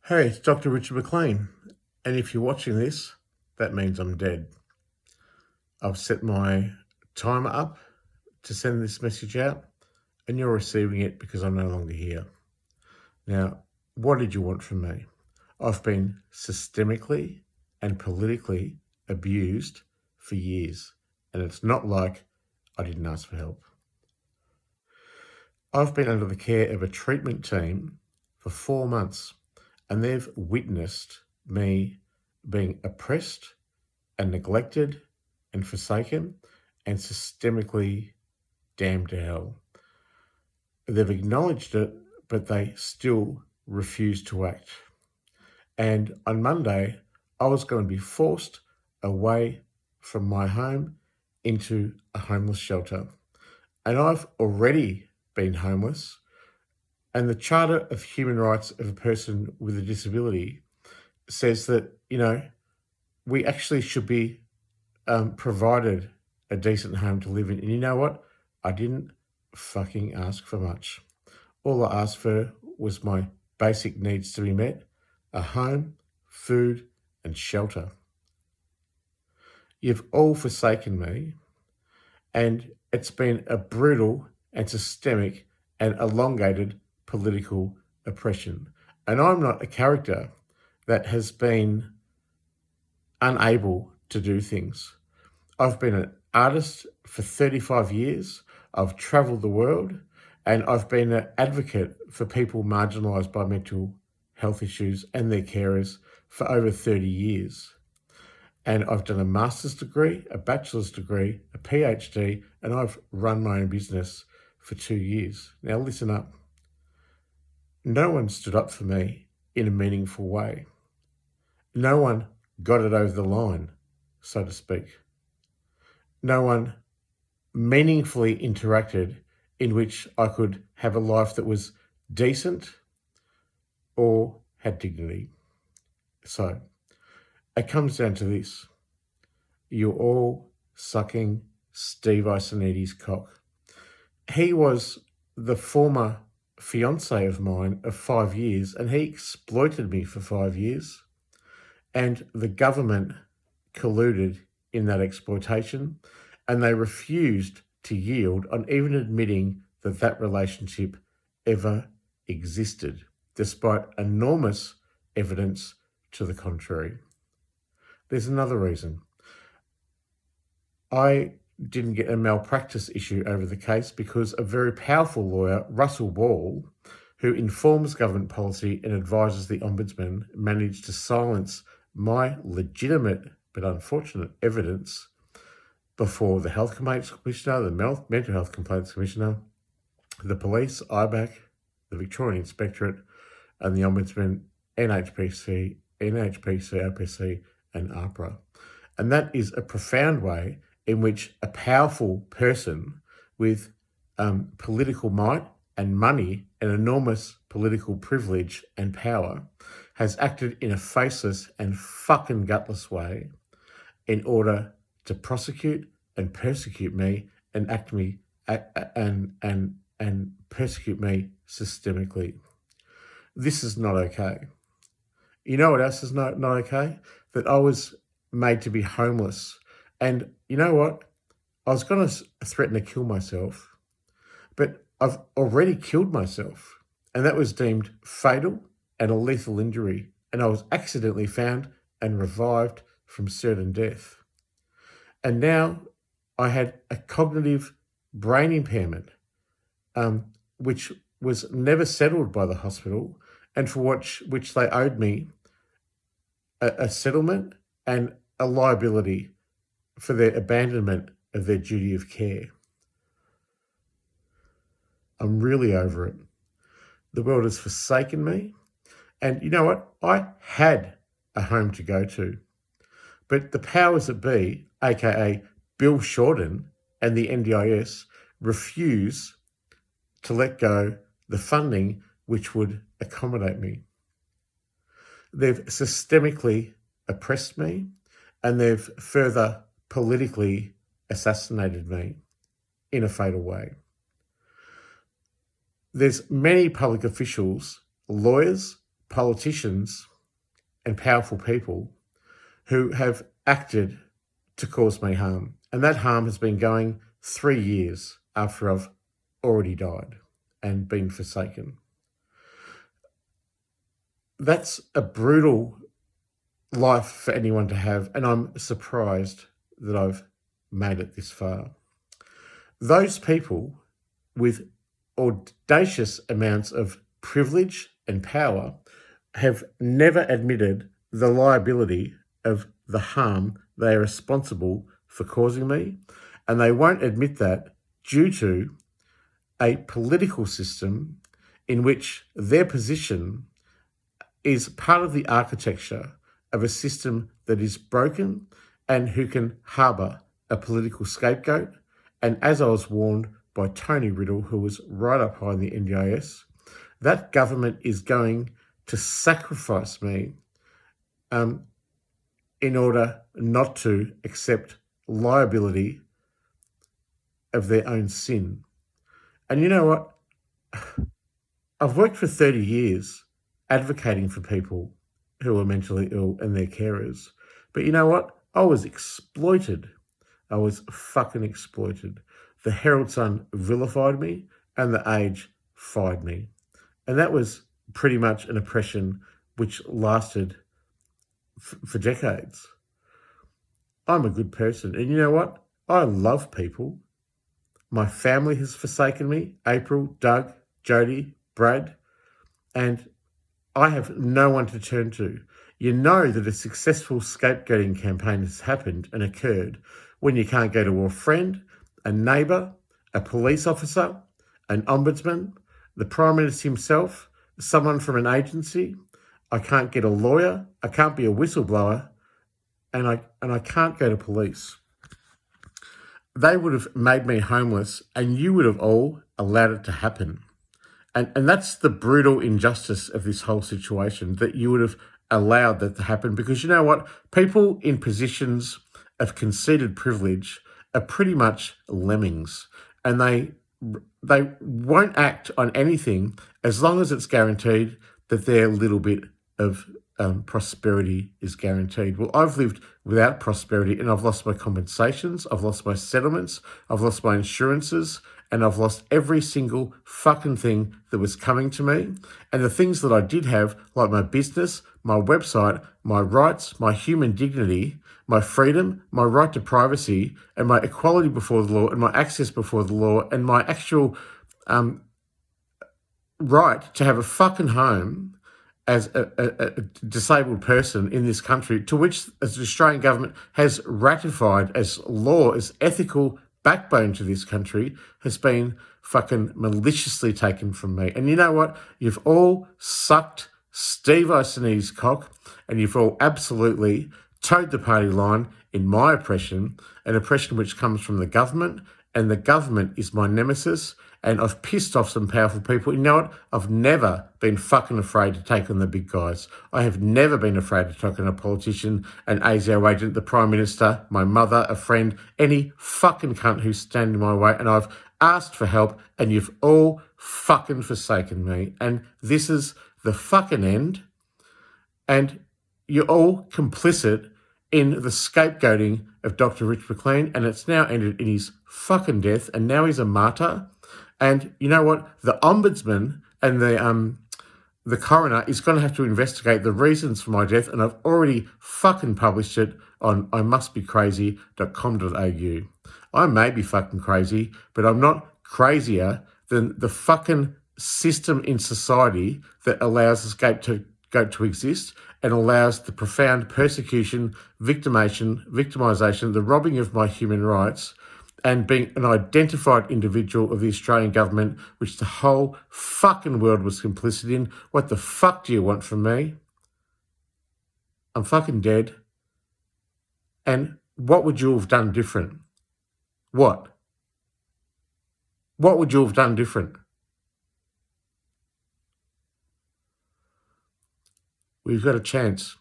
Hey, it's Dr. Richard McLean, and if you're watching this, that means I'm dead. I've set my timer up to send this message out, and you're receiving it because I'm no longer here. Now, what did you want from me? I've been systemically and politically abused for years, and it's not like I didn't ask for help. I've been under the care of a treatment team for 4 months, and they've witnessed me being oppressed and neglected and forsaken and systemically damned to hell. They've acknowledged it, but they still refuse to act. And on Monday, I was going to be forced away from my home into a homeless shelter. And I've already been homeless. And the Charter of Human Rights of a person with a disability says that, we actually should be provided a decent home to live in. And you know what? I didn't fucking ask for much. All I asked for was my basic needs to be met: a home, food, and shelter. You've all forsaken me, and it's been a brutal and systemic and elongated political oppression. And I'm not a character that has been unable to do things. I've been an artist for 35 years. I've travelled the world, and I've been an advocate for people marginalised by mental health issues and their carers for over 30 years. And I've done a master's degree, a bachelor's degree, a PhD, and I've run my own business for 2 years. Now listen up. No one stood up for me in a meaningful way. No one got it over the line, so to speak. No one meaningfully interacted in which I could have a life that was decent or had dignity. So it comes down to this. You're all sucking Steve Isonides' cock. He was the former fiance of mine of 5 years, and he exploited me for 5 years. And the government colluded in that exploitation, and they refused to yield on even admitting that that relationship ever existed, despite enormous evidence to the contrary. There's another reason. I didn't get a malpractice issue over the case because a very powerful lawyer, Russell Ball, who informs government policy and advises the Ombudsman, managed to silence my legitimate but unfortunate evidence before the Health Complaints Commissioner, the Mental Health Complaints Commissioner, the police, IBAC, the Victorian Inspectorate, and the Ombudsman, NHPC, OPC, and APRA. And that is a profound way in which a powerful person with political might and money and enormous political privilege and power has acted in a faceless and fucking gutless way in order to prosecute and persecute me and and persecute me systemically. This is not okay. You know what else is not okay? That I was made to be homeless. And you know what? I was going to threaten to kill myself, but I've already killed myself. And that was deemed fatal and a lethal injury. And I was accidentally found and revived from certain death. And now I had a cognitive brain impairment, which was never settled by the hospital, and for which they owed me a settlement and a liability for their abandonment of their duty of care. I'm really over it. The world has forsaken me. And you know what? I had a home to go to. But the powers that be, aka Bill Shorten and the NDIS, refuse to let go the funding which would accommodate me. They've systemically oppressed me, and they've further politically assassinated me in a fatal way. There's many public officials, lawyers, politicians and powerful people who have acted to cause me harm. And that harm has been going 3 years after I've already died and been forsaken. That's a brutal life for anyone to have, and I'm surprised that I've made it this far. Those people with audacious amounts of privilege and power have never admitted the liability of the harm they are responsible for causing me, and they won't admit that due to a political system in which their position is part of the architecture of a system that is broken and who can harbour a political scapegoat. And as I was warned by Tony Riddle, who was right up high in the NDIS, that government is going to sacrifice me in order not to accept liability of their own sin. And you know what? I've worked for 30 years advocating for people who are mentally ill and their carers. But you know what? I was exploited. I was fucking exploited. The Herald Sun vilified me and the Age fired me. And that was pretty much an oppression which lasted for decades. I'm a good person. And you know what? I love people. My family has forsaken me. April, Doug, Jody, Brad. And I have no one to turn to. You know that a successful scapegoating campaign has happened and occurred when you can't go to a friend, a neighbour, a police officer, an ombudsman, the Prime Minister himself, someone from an agency. I can't get a lawyer. I can't be a whistleblower, and I can't go to police. They would have made me homeless, and you would have all allowed it to happen. And that's the brutal injustice of this whole situation, that you would have allowed that to happen. Because you know what? People in positions of conceded privilege are pretty much lemmings, and they won't act on anything as long as it's guaranteed that their little bit of prosperity is guaranteed. Well, I've lived without prosperity, and I've lost my compensations, I've lost my settlements, I've lost my insurances, and I've lost every single fucking thing that was coming to me. And the things that I did have, like my business, my website, my rights, my human dignity, my freedom, my right to privacy, and my equality before the law, and my access before the law, and my actual right to have a fucking home as a disabled person in this country, to which as the Australian government has ratified as law, as ethical backbone to this country, has been fucking maliciously taken from me. And you know what? You've all sucked Steve Icini's cock, and you've all absolutely towed the party line in my oppression, an oppression which comes from the government, and the government is my nemesis. And I've pissed off some powerful people. You know what? I've never been fucking afraid to take on the big guys. I have never been afraid to take on a politician, an ASIO agent, the Prime Minister, my mother, a friend, any fucking cunt who's standing in my way. And I've asked for help, and you've all fucking forsaken me. And this is the fucking end. And you're all complicit in the scapegoating of Dr. Rich McLean, and it's now ended in his fucking death, and now he's a martyr. And you know what? The ombudsman and the coroner is going to have to investigate the reasons for my death, and I've already fucking published it on imustbecrazy.com.au. I may be fucking crazy, but I'm not crazier than the fucking system in society that allows the scapegoat to exist and allows the profound persecution, victimisation, the robbing of my human rights, and being an identified individual of the Australian government, which the whole fucking world was complicit in. What the fuck do you want from me? I'm fucking dead. And what would you have done different? What? What would you have done different? We've got a chance.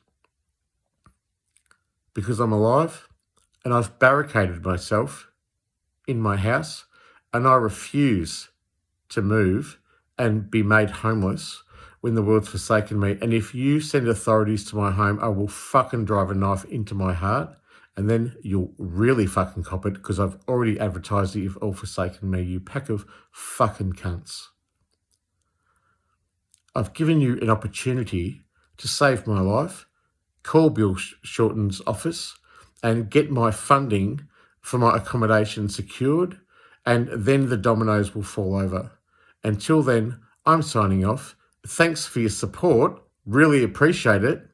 Because I'm alive, and I've barricaded myself in my house, and I refuse to move and be made homeless when the world's forsaken me. And if you send authorities to my home, I will fucking drive a knife into my heart. And then you'll really fucking cop it, because I've already advertised that you've all forsaken me, you pack of fucking cunts. I've given you an opportunity to save my life, call Bill Shorten's office and get my funding for my accommodation secured, and then the dominoes will fall over. Until then, I'm signing off. Thanks for your support. Really appreciate it.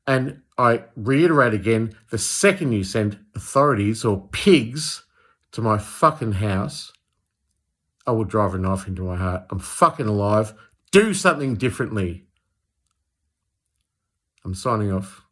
And I reiterate again, the second you send authorities or pigs to my fucking house, I will drive a knife into my heart. I'm fucking alive. Do something differently. I'm signing off.